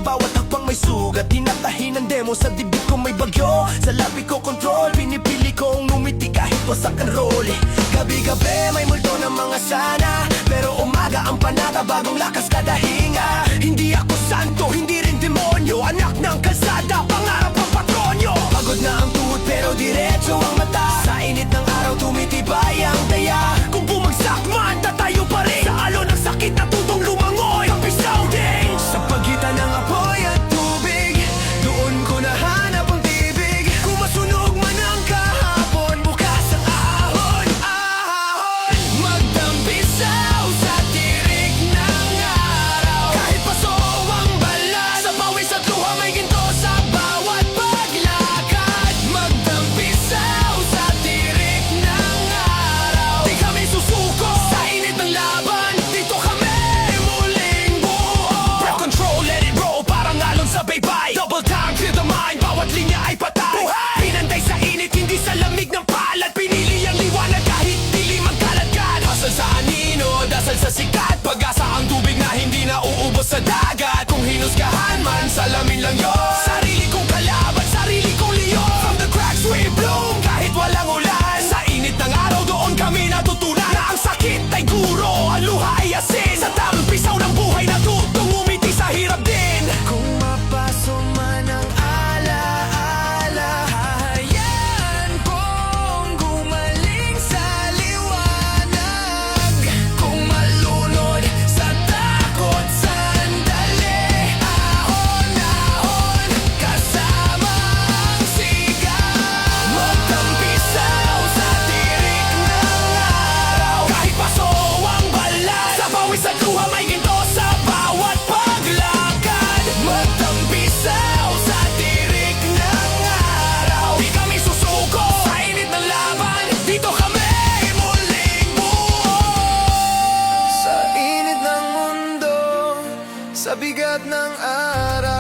bawat hakbang may sugat. Tinatahi ng demo sa dibdib ko may bagyo. Sa labi ko control, pinipili kong umiti kahit wasak ang role. Gabi-gabi may multo ng mga sana, pero umaga ang panata, bagong lakas kada hinga. Hindi ako santo, hindi rin demonyo, anak ng kalsada, pangarap ang patronyo. Pagod na ang tuhod pero diretso ang mata. Sa init ng araw tumitibay ang taya. Kung bumagsak man, tatayo pa rin. Sa alon ng sakit na tutong lumangoy, kapisaw din. Sa pagitan ng apoy at tubig, doon ko nahanap ang tibig. Kung masunog man ang kahapon, bukas ang ahon, ahon. Magtampisaw sa tirik ng araw, kahit paso ang balat. Sa pawis at luha may ginto sa bawat paglakad. Magtampisaw sa tirik ng araw, di kami susuko sa init ng laban. Dito kami muling buo. Breath control, let it roll, parang alon sa baybay. Double time to the mind, bawat linya ay patay. Pinantay sa init, hindi sa lamig ng palad. Pinili ang liwanag kahit dilim ang kaladkad. Hasal sa anino, dasal sa sikat. Pag-asa ang tubig na hindi na uubos sa dagat. Kung hinusgahan man, salamin lang yun. Sarili kong kalaban, sarili kong leon. From the cracks we bloom, kahit walang ulan. Sa init ng araw, doon kami natutunan na ang sakit ay guro, ang luha ay asin. Sa tampisaw ng buhay na tutong umiti sa hirap din. Kung mapaso man ang alaala, hahayaan kong gumaling sa liwanag. Kung malunod sa takot sandali, ahon, ahon, kasama ang sigaw. Magtampisaw sa tirik ng araw, kahit paso ang balat. Sa pawis at luha may ginto sa bawat paglakad. Magtampisaw sa tirik ng araw, di kami susuko sa init ng laban. Dito kami muling buo. Sa init ng mundo, sa bigat ng araw,